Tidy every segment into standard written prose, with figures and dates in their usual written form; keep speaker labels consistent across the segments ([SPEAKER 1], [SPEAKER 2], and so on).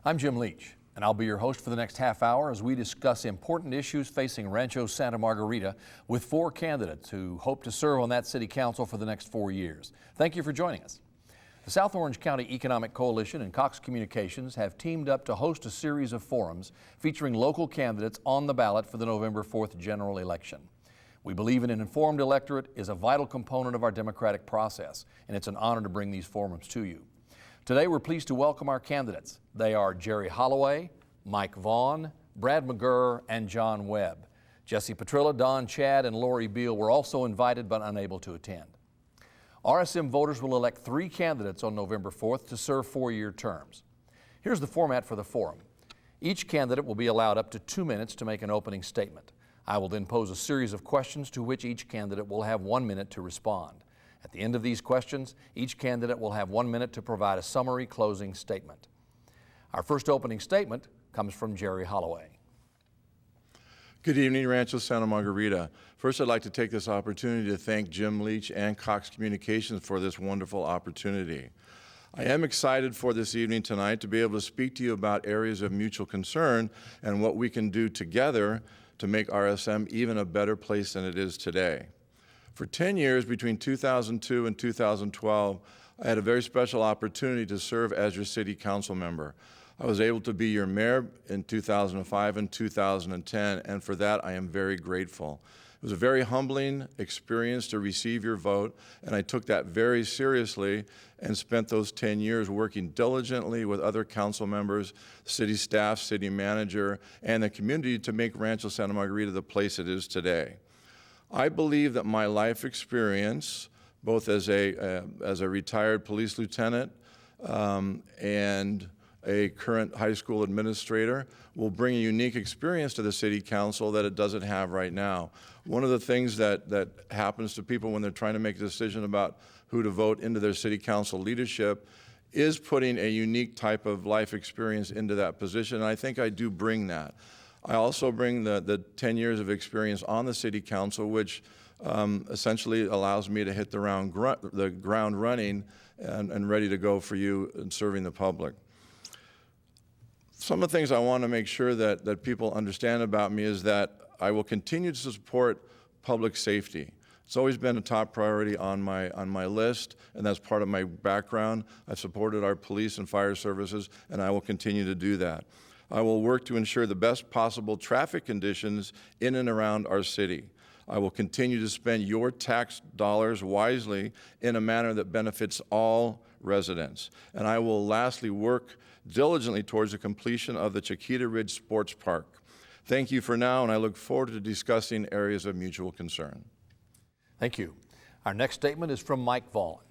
[SPEAKER 1] I'm Jim Leach, and I'll be your host for the next half hour as we discuss important issues facing Rancho Santa Margarita with 4 candidates who hope to serve on that city council for the next 4 years. Thank you for joining us. The South Orange County Economic Coalition and Cox Communications have teamed up to host a series of forums featuring local candidates on the ballot for the November 4th general election. We believe an informed electorate is a vital component of our democratic process, and it's an honor to bring these forums to you. Today, we're pleased to welcome our candidates. They are Jerry Holloway, Mike Vaughn, Brad McGurr, and John Webb. Jesse Petrilla, Don Chad, and Lori Beal were also invited but unable to attend. RSM voters will elect 3 candidates on November 4th to serve 4-year terms. Here's the format for the forum. Each candidate will be allowed up to 2 minutes to make an opening statement. I will then pose a series of questions to which each candidate will have 1 minute to respond. At the end of these questions, each candidate will have 1 minute to provide a summary closing statement. Our first opening statement comes from Jerry Holloway.
[SPEAKER 2] Good evening, Rancho Santa Margarita. First, I'd like to take this opportunity to thank Jim Leach and Cox Communications for this wonderful opportunity. I am excited for this evening tonight to be able to speak to you about areas of mutual concern and what we can do together to make RSM even a better place than it is today. For 10 years, between 2002 and 2012, I had a very special opportunity to serve as your city council member. I was able to be your mayor in 2005 and 2010, and for that I am very grateful. It was a very humbling experience to receive your vote, and I took that very seriously and spent those 10 years working diligently with other council members, city staff, city manager, and the community to make Rancho Santa Margarita the place it is today. I believe that my life experience, both as a retired police lieutenant and a current high school administrator, will bring a unique experience to the city council that it doesn't have right now. One of the things that happens to people when they're trying to make a decision about who to vote into their city council leadership is putting a unique type of life experience into that position, and I think I do bring that. I also bring the 10 years of experience on the city council, which essentially allows me to hit the ground running and ready to go for you in serving the public. Some of the things I want to make sure that people understand about me is that I will continue to support public safety. It's always been a top priority on my list, and that's part of my background. I've supported our police and fire services, and I will continue to do that. I will work to ensure the best possible traffic conditions in and around our city. I will continue to spend your tax dollars wisely in a manner that benefits all residents. And I will lastly work diligently towards the completion of the Chiquita Ridge Sports Park. Thank you for now, and I look forward to discussing areas of mutual concern.
[SPEAKER 1] Thank you. Our next statement is from Mike Vaughn.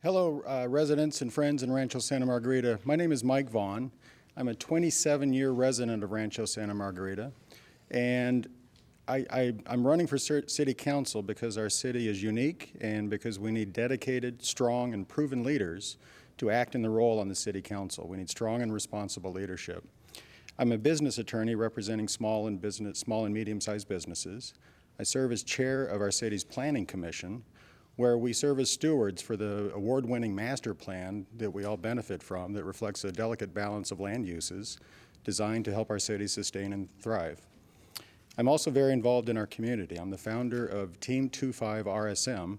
[SPEAKER 3] Hello, residents and friends in Rancho Santa Margarita. My name is Mike Vaughn. I'm a 27-year resident of Rancho Santa Margarita, and I'm running for city council because our city is unique and because we need dedicated, strong, and proven leaders to act in the role on the city council. We need strong and responsible leadership. I'm a business attorney representing small and medium-sized businesses. I serve as chair of our city's planning commission, where we serve as stewards for the award-winning master plan that we all benefit from that reflects a delicate balance of land uses designed to help our city sustain and thrive. I'm also very involved in our community. I'm the founder of Team 25 RSM,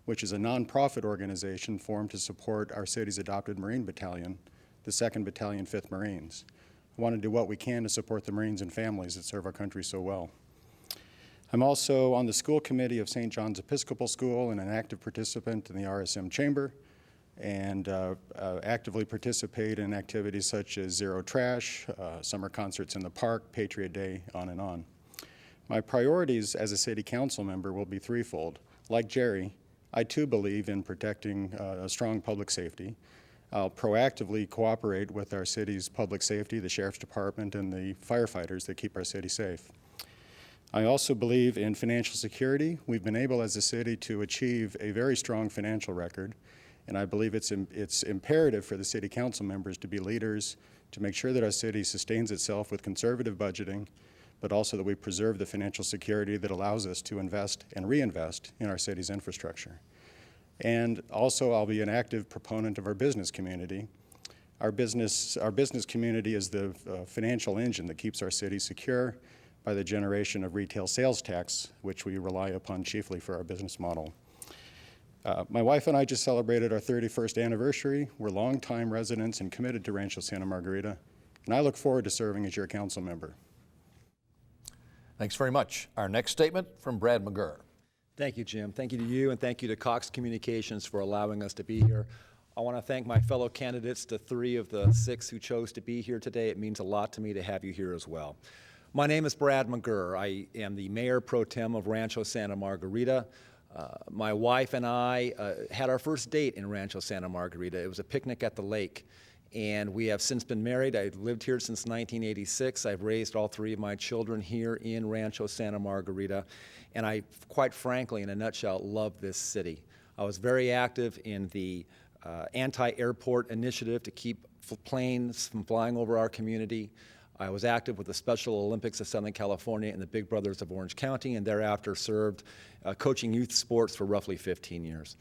[SPEAKER 3] which is a nonprofit organization formed to support our city's adopted Marine Battalion, the 2nd Battalion, 5th Marines. I want to do what we can to support the Marines and families that serve our country so well. I'm also on the school committee of St. John's Episcopal School and an active participant in the RSM Chamber, and actively participate in activities such as Zero Trash, summer concerts in the park, Patriot Day, on and on. My priorities as a city council member will be threefold. Like Jerry, I too believe in protecting a strong public safety. I'll proactively cooperate with our city's public safety, the Sheriff's Department, and the firefighters that keep our city safe. I also believe in financial security. We've been able as a city to achieve a very strong financial record, and I believe it's imperative for the city council members to be leaders to make sure that our city sustains itself with conservative budgeting, but also that we preserve the financial security that allows us to invest and reinvest in our city's infrastructure. And also, I'll be an active proponent of our business community. Our business community is the financial engine that keeps our city secure by the generation of retail sales tax, which we rely upon chiefly for our business model. My wife and I just celebrated our 31st anniversary. We're longtime residents and committed to Rancho Santa Margarita, and I look forward to serving as your council member.
[SPEAKER 1] Thanks very much. Our next statement from Brad McGurr.
[SPEAKER 4] Thank you, Jim. Thank you to you, and thank you to Cox Communications for allowing us to be here. I want to thank my fellow candidates, the 3 of the 6 who chose to be here today. It means a lot to me to have you here as well. My name is Brad McGurr. I am the Mayor Pro Tem of Rancho Santa Margarita. My wife and I had our first date in Rancho Santa Margarita. It was a picnic at the lake. And we have since been married. I've lived here since 1986. I've raised all 3 of my children here in Rancho Santa Margarita. And I, quite frankly, in a nutshell, love this city. I was very active in the anti-airport initiative to keep planes from flying over our community. I was active with the Special Olympics of Southern California and the Big Brothers of Orange County, and thereafter served coaching youth sports for roughly 15 years.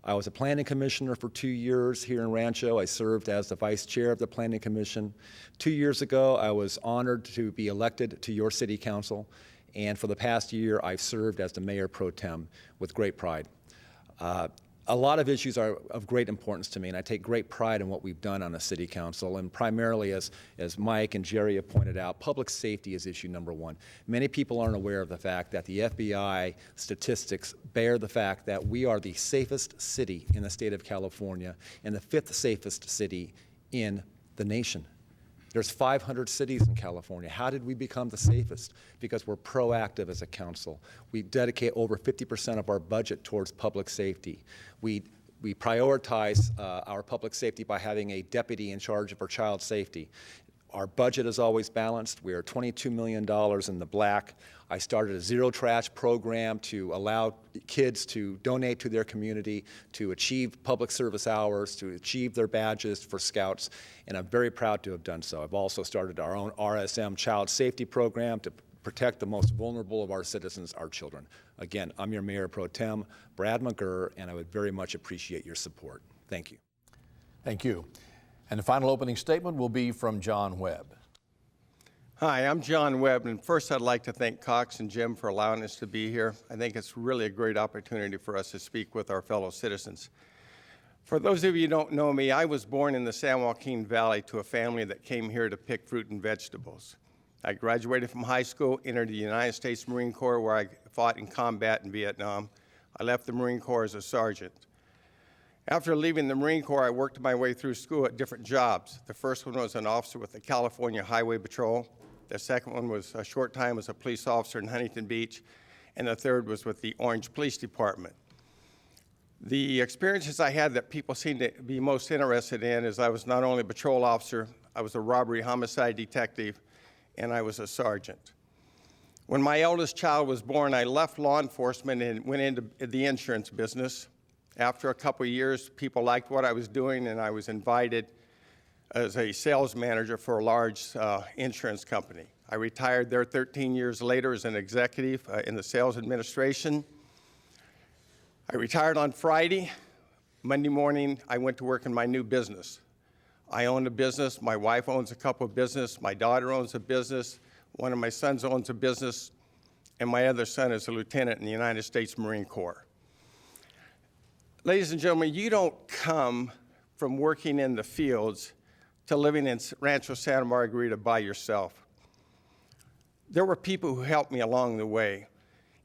[SPEAKER 4] I was a planning commissioner for 2 years here in Rancho. I served as the vice chair of the planning commission. 2 years ago, I was honored to be elected to your city council. And for the past year, I've served as the mayor pro tem with great pride. A lot of issues are of great importance to me, and I take great pride in what we've done on the city council. And primarily, as Mike and Jerry have pointed out, public safety is issue number 1. Many people aren't aware of the fact that the FBI statistics bear the fact that we are the safest city in the state of California and the 5th safest city in the nation. There's 500 cities in California. How did we become the safest? Because we're proactive as a council. We dedicate over 50% of our budget towards public safety. We prioritize our public safety by having a deputy in charge of our child safety. Our budget is always balanced. We are $22 million in the black. I started a zero trash program to allow kids to donate to their community, to achieve public service hours, to achieve their badges for scouts, and I'm very proud to have done so. I've also started our own RSM child safety program to protect the most vulnerable of our citizens, our children. Again, I'm your Mayor Pro Tem, Brad McGurr, and I would very much appreciate your support. Thank you.
[SPEAKER 1] Thank you. And the final opening statement will be from John Webb.
[SPEAKER 5] Hi, I'm John Webb, and first I'd like to thank Cox and Jim for allowing us to be here. I think it's really a great opportunity for us to speak with our fellow citizens. For those of you who don't know me, I was born in the San Joaquin Valley to a family that came here to pick fruit and vegetables. I graduated from high school, entered the United States Marine Corps where I fought in combat in Vietnam. I left the Marine Corps as a sergeant. After leaving the Marine Corps, I worked my way through school at different jobs. The first one was an officer with the California Highway Patrol. The second one was a short time as a police officer in Huntington Beach. And the third was with the Orange Police Department. The experiences I had that people seem to be most interested in is I was not only a patrol officer, I was a robbery homicide detective, and I was a sergeant. When my eldest child was born, I left law enforcement and went into the insurance business. After a couple of years, people liked what I was doing, and I was invited as a sales manager for a large insurance company. I retired there 13 years later as an executive in the sales administration. I retired on Friday. Monday morning, I went to work in my new business. I own a business. My wife owns a couple of businesses. My daughter owns a business. One of my sons owns a business. And my other son is a lieutenant in the United States Marine Corps. Ladies and gentlemen, you don't come from working in the fields to living in Rancho Santa Margarita by yourself. There were people who helped me along the way.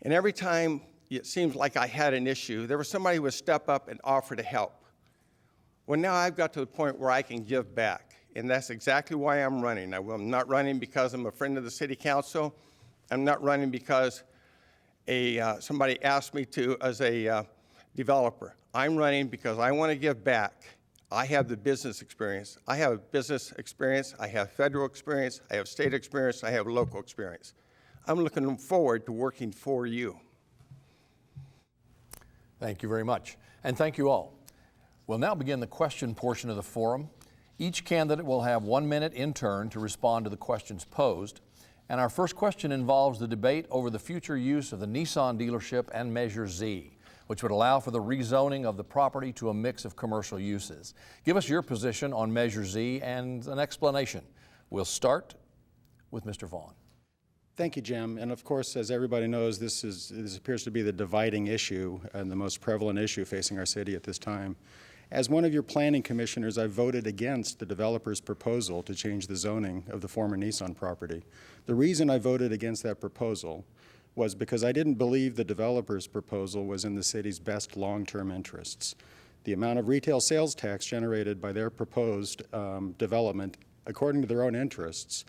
[SPEAKER 5] And every time it seems like I had an issue, there was somebody who would step up and offer to help. Well, now I've got to the point where I can give back. And that's exactly why I'm running. I'm not running because I'm a friend of the city council. I'm not running because somebody asked me to as a developer. I'm running because I want to give back. I have the business experience. I have business experience. I have federal experience. I have state experience. I have local experience. I'm looking forward to working for you.
[SPEAKER 1] Thank you very much. And thank you all. We'll now begin the question portion of the forum. Each candidate will have 1 minute in turn to respond to the questions posed. And our first question involves the debate over the future use of the Nissan dealership and Measure Z. which would allow for the rezoning of the property to a mix of commercial uses. Give us your position on Measure Z and an explanation. We'll start with Mr. Vaughn.
[SPEAKER 3] Thank you, Jim. And of course, as everybody knows, this appears to be the dividing issue and the most prevalent issue facing our city at this time. As one of your planning commissioners, I voted against the developer's proposal to change the zoning of the former Nissan property. The reason I voted against that proposal was because I didn't believe the developer's proposal was in the city's best long-term interests. The amount of retail sales tax generated by their proposed development, according to their own interests,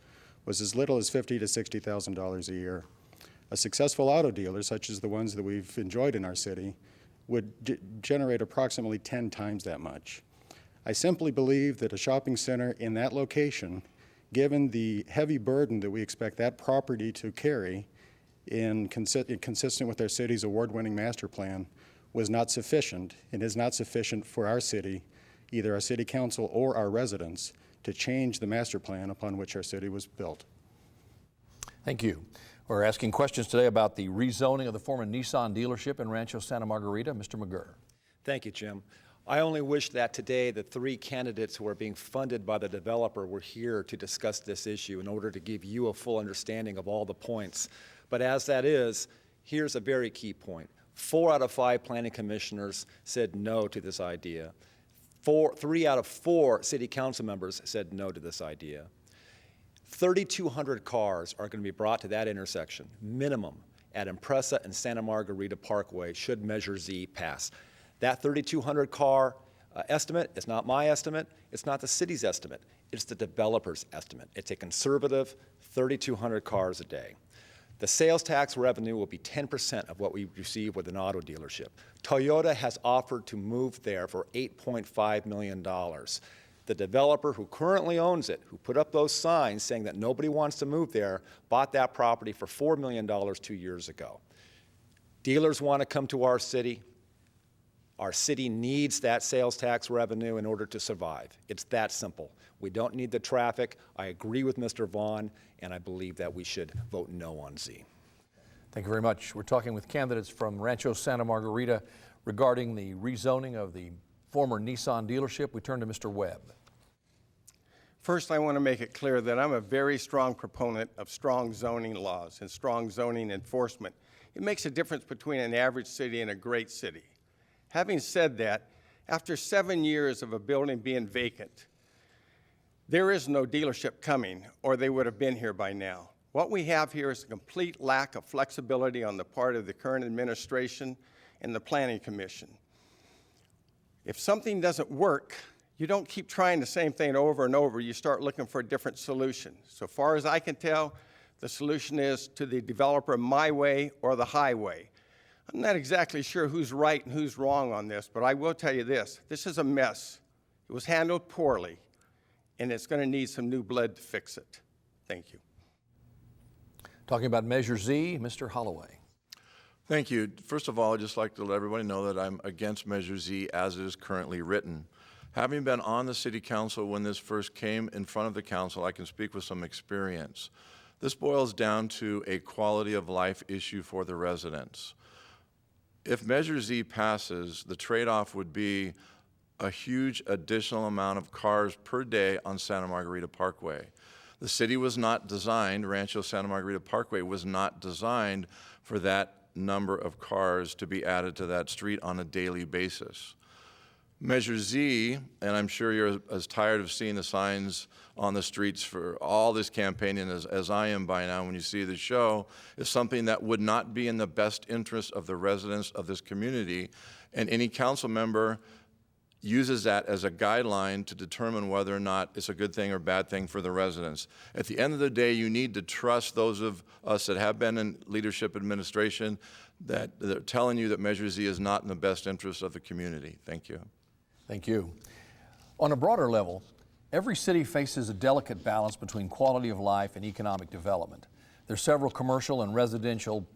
[SPEAKER 3] was as little as $50,000 to $60,000 a year. A successful auto dealer, such as the ones that we've enjoyed in our city, would generate approximately 10 times that much. I simply believe that a shopping center in that location, given the heavy burden that we expect that property to carry consistent with our city's award-winning master plan, was not sufficient and is not sufficient for our city, either our city council or our residents, to change the master plan upon which our city was built.
[SPEAKER 1] Thank you. We're asking questions today about the rezoning of the former Nissan dealership in Rancho Santa Margarita. Mr. McGurr.
[SPEAKER 4] Thank you, Jim. I only wish that today the three candidates who are being funded by the developer were here to discuss this issue in order to give you a full understanding of all the points. But as that is, here's a very key point. 4 out of 5 planning commissioners said no to this idea. 3 out of 4 city council members said no to this idea. 3,200 cars are going to be brought to that intersection, minimum, at Impresa and Santa Margarita Parkway should Measure Z pass. That 3,200 car estimate is not my estimate, it's not the city's estimate, it's the developer's estimate. It's a conservative 3,200 cars a day. The sales tax revenue will be 10% of what we receive with an auto dealership. Toyota has offered to move there for $8.5 million. The developer who currently owns it, who put up those signs saying that nobody wants to move there, bought that property for $4 million 2 years ago. Dealers want to come to our city. Our city needs that sales tax revenue in order to survive. It's that simple. We don't need the traffic. I agree with Mr. Vaughn, and I believe that we should vote no on Z.
[SPEAKER 1] Thank you very much. We're talking with candidates from Rancho Santa Margarita regarding the rezoning of the former Nissan dealership. We turn to Mr. Webb.
[SPEAKER 5] First, I want to make it clear that I'm a very strong proponent of strong zoning laws and strong zoning enforcement. It makes a difference between an average city and a great city. Having said that, after 7 years of a building being vacant, there is no dealership coming, or they would have been here by now. What we have here is a complete lack of flexibility on the part of the current administration and the Planning Commission. If something doesn't work, you don't keep trying the same thing over and over. You start looking for a different solution. So far as I can tell, the solution is to the developer my way or the highway. I'm not exactly sure who's right and who's wrong on this, but I will tell you this. This is a mess. It was handled poorly, and it's going to need some new blood to fix it. Thank you.
[SPEAKER 1] Talking about Measure Z, Mr. Holloway.
[SPEAKER 2] Thank you. First of all, I'd just like to let everybody know that I'm against Measure Z as it is currently written. Having been on the City Council when this first came in front of the Council, I can speak with some experience. This boils down to a quality of life issue for the residents. If Measure Z passes, the trade-off would be a huge additional amount of cars per day on Santa Margarita Parkway. The city was not designed, Rancho Santa Margarita Parkway was not designed for that number of cars to be added to that street on a daily basis. Measure Z, and I'm sure you're as tired of seeing the signs on the streets for all this campaigning as I am by now when you see the show, is something that would not be in the best interest of the residents of this community, and any council member uses that as a guideline to determine whether or not it's a good thing or bad thing for the residents. At the end of the day, you need to trust those of us that have been in leadership administration that are telling you that Measure Z is not in the best interest of the community. Thank you.
[SPEAKER 1] Thank you. On a broader level, every city faces a delicate balance between quality of life and economic development. There are several commercial and residential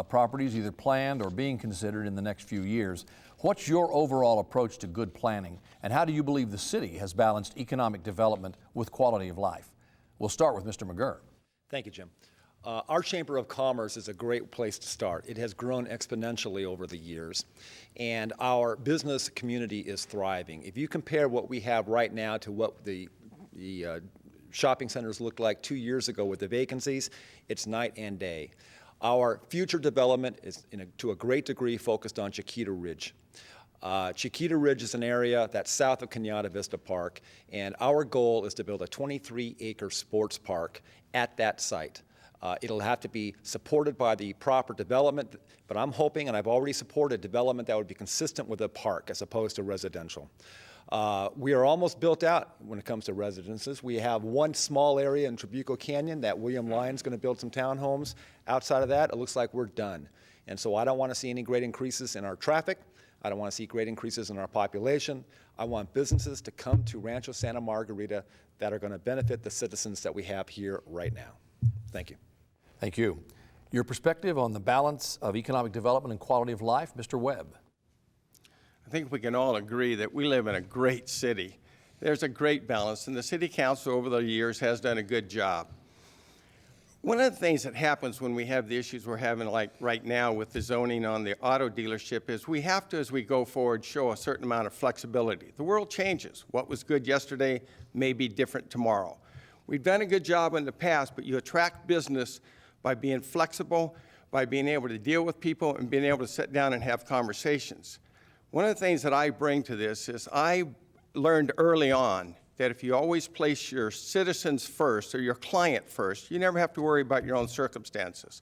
[SPEAKER 1] properties either planned or being considered in the next few years. What's your overall approach to good planning, and how do you believe the city has balanced economic development with quality of life? We'll start with Mr. McGurr.
[SPEAKER 4] Thank you, Jim. Our Chamber of Commerce is a great place to start. It has grown exponentially over the years, and our business community is thriving. If you compare what we have right now to what the shopping centers looked like 2 years ago with the vacancies, it's night and day. Our future development is, to a great degree, focused on Chiquita Ridge. Chiquita Ridge is an area that's south of Cañada Vista Park, and our goal is to build a 23-acre sports park at that site. It'll have to be supported by the proper development, but I'm hoping, and I've already supported development that would be consistent with a park as opposed to residential. We are almost built out when it comes to residences. We have one small area in Trabuco Canyon that William Lyon's going to build some townhomes. Outside of that, it looks like we're done. And so I don't want to see any great increases in our traffic. I don't want to see great increases in our population. I want businesses to come to Rancho Santa Margarita that are going to benefit the citizens that we have here right now. Thank you.
[SPEAKER 1] Thank you. Your perspective on the balance of economic development and quality of life, Mr. Webb.
[SPEAKER 5] I think we can all agree that we live in a great city. There's a great balance, and the City Council over the years has done a good job. One of the things that happens when we have the issues we're having like right now with the zoning on the auto dealership is we have to, as we go forward, show a certain amount of flexibility. The world changes. What was good yesterday may be different tomorrow. We've done a good job in the past, but you attract business by being flexible, by being able to deal with people and being able to sit down and have conversations. One of the things that I bring to this is I learned early on that if you always place your citizens first or your client first, you never have to worry about your own circumstances.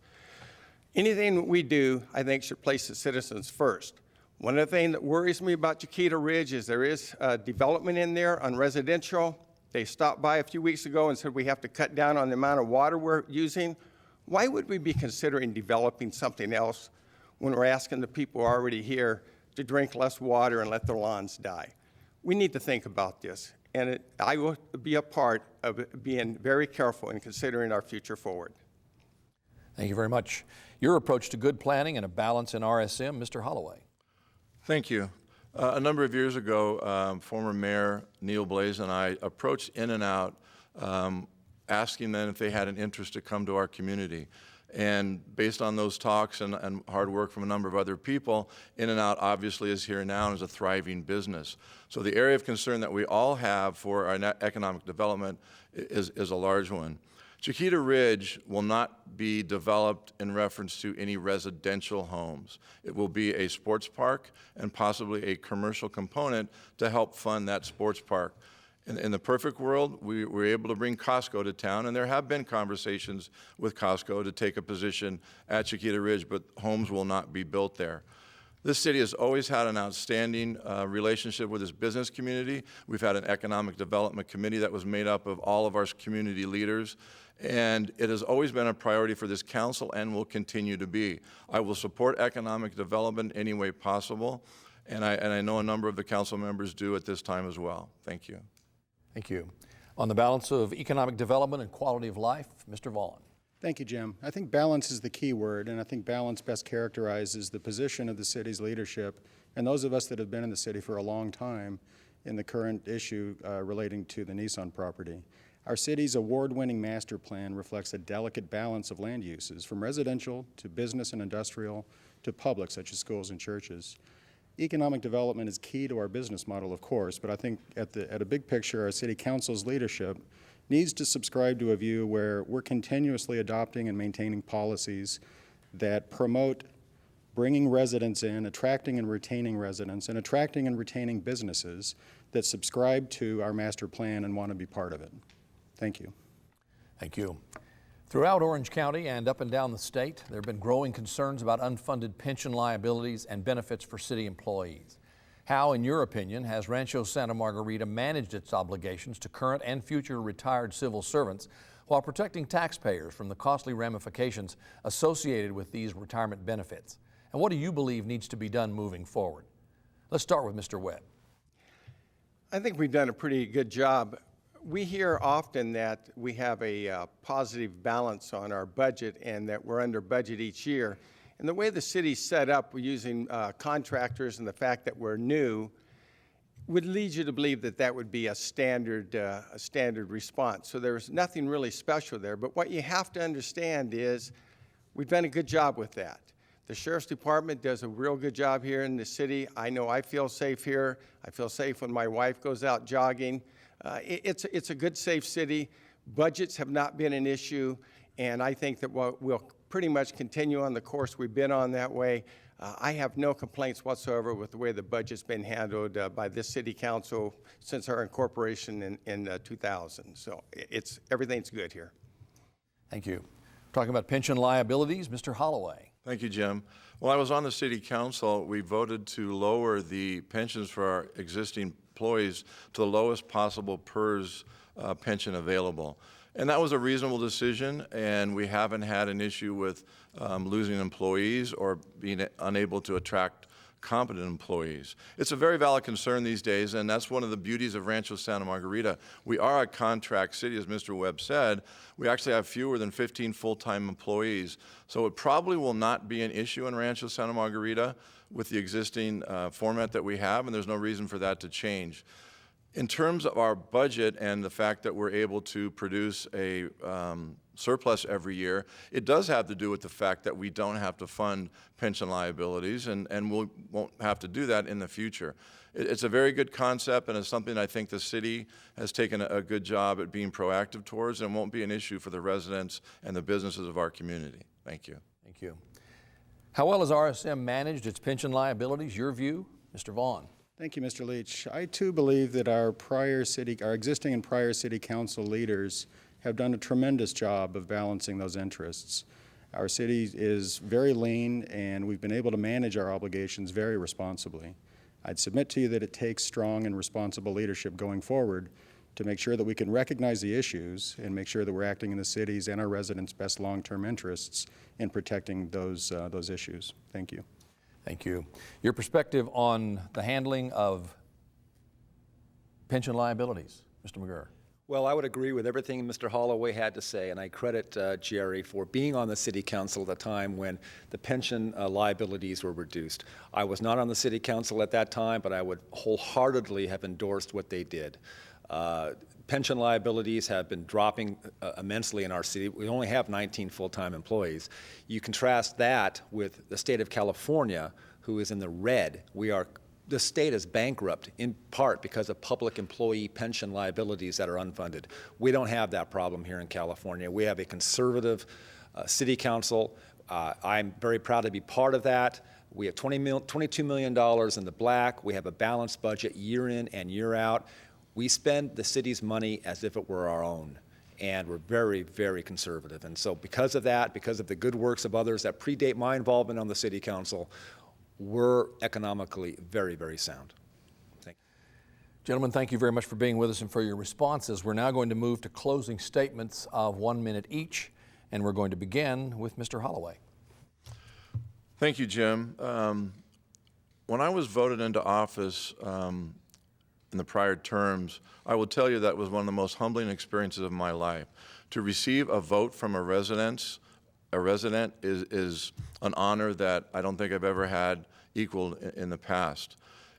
[SPEAKER 5] Anything that we do, I think, should place the citizens first. One of the things that worries me about Chiquita Ridge is there is development in there on residential. They stopped by a few weeks ago and said we have to cut down on the amount of water we're using. Why would we be considering developing something else when we're asking the people already here to drink less water and let their lawns die? We need to think about this, and I will be a part of being very careful in considering our future forward.
[SPEAKER 1] Thank you very much. Your approach to good planning and a balance in RSM, Mr. Holloway.
[SPEAKER 2] Thank you. A number of years ago, former Mayor Neil Blaze and I approached In-N-Out asking them if they had an interest to come to our community. And based on those talks and hard work from a number of other people, In-N-Out obviously is here now and is a thriving business. So the area of concern that we all have for our economic development is a large one. Chiquita Ridge will not be developed in reference to any residential homes. It will be a sports park and possibly a commercial component to help fund that sports park. In the perfect world, we were able to bring Costco to town, and there have been conversations with Costco to take a position at Chiquita Ridge, but homes will not be built there. This city has always had an outstanding relationship with its business community. We've had an economic development committee that was made up of all of our community leaders, and it has always been a priority for this council and will continue to be. I will support economic development any way possible, and I know a number of the council members do at this time as well. Thank you.
[SPEAKER 1] Thank you. On the balance of economic development and quality of life, Mr. Vaughn.
[SPEAKER 3] Thank you, Jim. I think balance is the key word, and I think balance best characterizes the position of the city's leadership and those of us that have been in the city for a long time in the current issue relating to the Nissan property. Our city's award-winning master plan reflects a delicate balance of land uses, from residential to business and industrial to public, such as schools and churches. Economic development is key to our business model, of course, but I think at a big picture, our city council's leadership needs to subscribe to a view where we're continuously adopting and maintaining policies that promote bringing residents in, attracting and retaining residents, and attracting and retaining businesses that subscribe to our master plan and want to be part of it. Thank you.
[SPEAKER 1] Thank you. Throughout Orange County and up and down the state, there have been growing concerns about unfunded pension liabilities and benefits for city employees. How, in your opinion, has Rancho Santa Margarita managed its obligations to current and future retired civil servants while protecting taxpayers from the costly ramifications associated with these retirement benefits? And what do you believe needs to be done moving forward? Let's start with Mr. Webb.
[SPEAKER 5] I think we've done a pretty good job. We hear often that we have a positive balance on our budget and that we're under budget each year. And the way the city's set up, we're using contractors and the fact that we're new, would lead you to believe that that would be a standard response. So there's nothing really special there. But what you have to understand is we've done a good job with that. The Sheriff's Department does a real good job here in the city. I know I feel safe here. I feel safe when my wife goes out jogging. It's a good, safe city. Budgets have not been an issue, and I think that we'll pretty much continue on the course we've been on that way. I have no complaints whatsoever with the way the budget's been handled by this city council since our incorporation in 2000. So everything's good here.
[SPEAKER 1] Thank you. Talking about pension liabilities, Mr. Holloway.
[SPEAKER 2] Thank you, Jim. While I was on the city council, we voted to lower the pensions for our existing employees to the lowest possible PERS pension available. And that was a reasonable decision, and we haven't had an issue with losing employees or being unable to attract competent employees. It's a very valid concern these days, and that's one of the beauties of Rancho Santa Margarita. We are a contract city, as Mr. Webb said. We actually have fewer than 15 full-time employees. So it probably will not be an issue in Rancho Santa Margarita with the existing format that we have, and there's no reason for that to change. In terms of our budget and the fact that we're able to produce a surplus every year, it does have to do with the fact that we don't have to fund pension liabilities, and we won't have to do that in the future. It's a very good concept, and it's something I think the city has taken a good job at being proactive towards, and won't be an issue for the residents and the businesses of our community. Thank you.
[SPEAKER 1] Thank you. How well has RSM managed its pension liabilities? Your view, Mr. Vaughn.
[SPEAKER 3] Thank you, Mr. Leach. I too believe that our existing and prior city council leaders have done a tremendous job of balancing those interests. Our city is very lean, and we've been able to manage our obligations very responsibly. I'd submit to you that it takes strong and responsible leadership going forward to make sure that we can recognize the issues and make sure that we're acting in the city's and our residents' best long-term interests in protecting those issues. Thank you.
[SPEAKER 1] Thank you. Your perspective on the handling of pension liabilities, Mr. McGurr.
[SPEAKER 4] Well, I would agree with everything Mr. Holloway had to say, and I credit Jerry for being on the city council at the time when the pension liabilities were reduced. I was not on the city council at that time, but I would wholeheartedly have endorsed what they did. Pension liabilities have been dropping immensely in our city. We only have 19 full-time employees. You contrast that with the state of California, who is in the red. The state is bankrupt in part because of public employee pension liabilities that are unfunded. We don't have that problem here in California. We have a conservative city council. I'm very proud to be part of that. We have $22 million in the black. We have a balanced budget year in and year out. We spend the city's money as if it were our own, and we're very, very conservative. And so because of that, because of the good works of others that predate my involvement on the city council, we're economically very, very sound. Thank you.
[SPEAKER 1] Gentlemen, thank you very much for being with us and for your responses. We're now going to move to closing statements of 1 minute each, and we're going to begin with Mr. Holloway.
[SPEAKER 2] Thank you, Jim. When I was voted into office in the prior terms, I will tell you that was one of the most humbling experiences of my life. To receive a vote from a resident is an honor that I don't think I've ever had equaled in the past.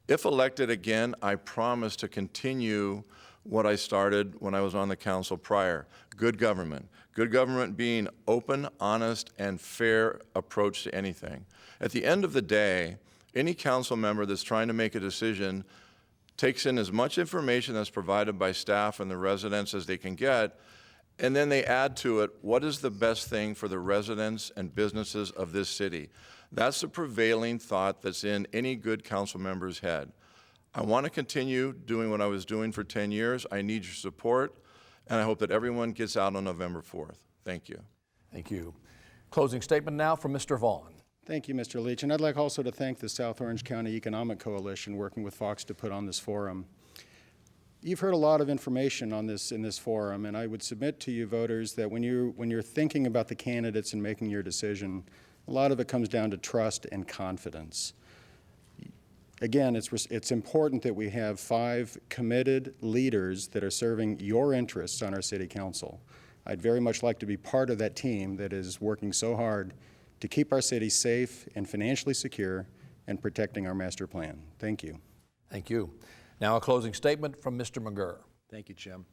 [SPEAKER 2] If elected again, I promise to continue what I started when I was on the council prior. Good government. Good government being open, honest, and fair approach to anything. At the end of the day, any council member that's trying to make a decision takes in as much information that's provided by staff and the residents as they can get, and then they add to it, what is the best thing for the residents and businesses of this city? That's the prevailing thought that's in any good council member's head. I want to continue doing what I was doing for 10 years. I need your support, and I hope that everyone gets out on November 4th. Thank you.
[SPEAKER 1] Thank you. Closing statement now from Mr. Vaughn.
[SPEAKER 3] Thank you, Mr. Leach. And I'd like also to thank the South Orange County Economic Coalition working with Fox to put on this forum. You've heard a lot of information on this in this forum, and I would submit to you voters that when you're thinking about the candidates and making your decision, a lot of it comes down to trust and confidence. Again, it's important that we have 5 committed leaders that are serving your interests on our city council. I'd very much like to be part of that team that is working so hard to keep our city safe and financially secure and protecting our master plan. Thank you.
[SPEAKER 1] Thank you. Now a closing statement from Mr. McGurr.
[SPEAKER 4] Thank you, Jim.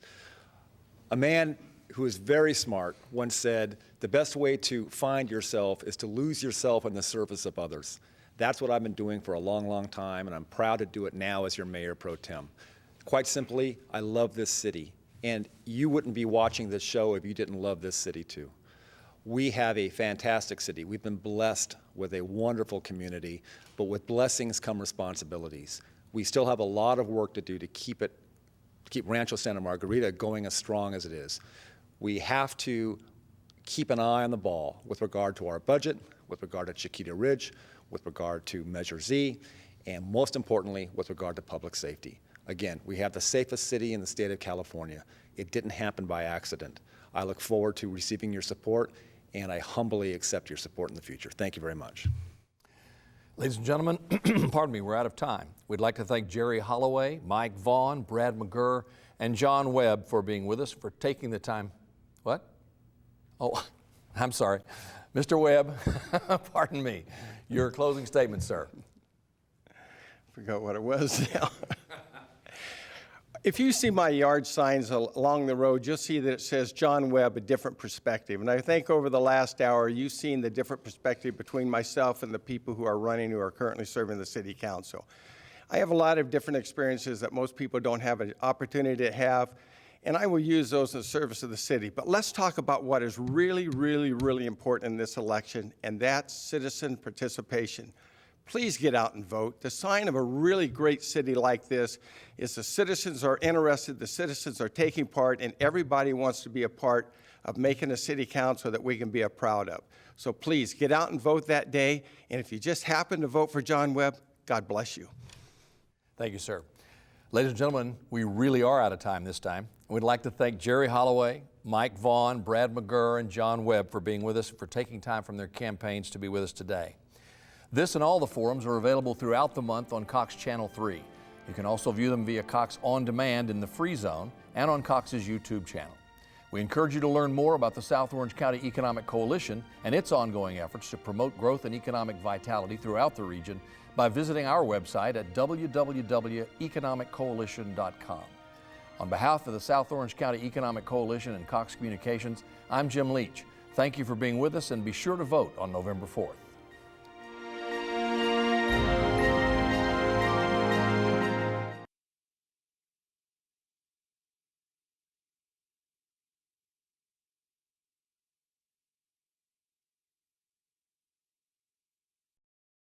[SPEAKER 4] A man who is very smart once said, the best way to find yourself is to lose yourself in the service of others. That's what I've been doing for a long, long time, and I'm proud to do it now as your Mayor Pro Tem. Quite simply, I love this city, and you wouldn't be watching this show if you didn't love this city too. We have a fantastic city. We've been blessed with a wonderful community, but with blessings come responsibilities. We still have a lot of work to do to keep Rancho Santa Margarita going as strong as it is. We have to keep an eye on the ball with regard to our budget, with regard to Chiquita Ridge, with regard to Measure Z, and most importantly, with regard to public safety. Again, we have the safest city in the state of California. It didn't happen by accident. I look forward to receiving your support, and I humbly accept your support in the future. Thank you very much.
[SPEAKER 1] Ladies and gentlemen, pardon me, we're out of time. We'd like to thank Jerry Holloway, Mike Vaughn, Brad McGurr, and John Webb for being with us, for taking the time. What? Oh, I'm sorry. Mr. Webb, pardon me. Your closing statement, sir.
[SPEAKER 5] Forgot what it was now. If you see my yard signs along the road, you'll see that it says John Webb, a different perspective. And I think over the last hour, you've seen the different perspective between myself and the people who are running, who are currently serving the city council. I have a lot of different experiences that most people don't have an opportunity to have, and I will use those in the service of the city. But let's talk about what is really, really, really important in this election, and that's citizen participation. Please get out and vote. The sign of a really great city like this is the citizens are interested, the citizens are taking part, and everybody wants to be a part of making a city council that we can be proud of. So please get out and vote that day, and if you just happen to vote for John Webb, God bless you.
[SPEAKER 1] Thank you, sir. Ladies and gentlemen, we really are out of time this time. We'd like to thank Jerry Holloway, Mike Vaughn, Brad McGurr, and John Webb for being with us and for taking time from their campaigns to be with us today. This and all the forums are available throughout the month on Cox Channel 3. You can also view them via Cox On Demand in the free zone and on Cox's YouTube channel. We encourage you to learn more about the South Orange County Economic Coalition and its ongoing efforts to promote growth and economic vitality throughout the region by visiting our website at www.economiccoalition.com. On behalf of the South Orange County Economic Coalition and Cox Communications, I'm Jim Leach. Thank you for being with us, and be sure to vote on November 4th.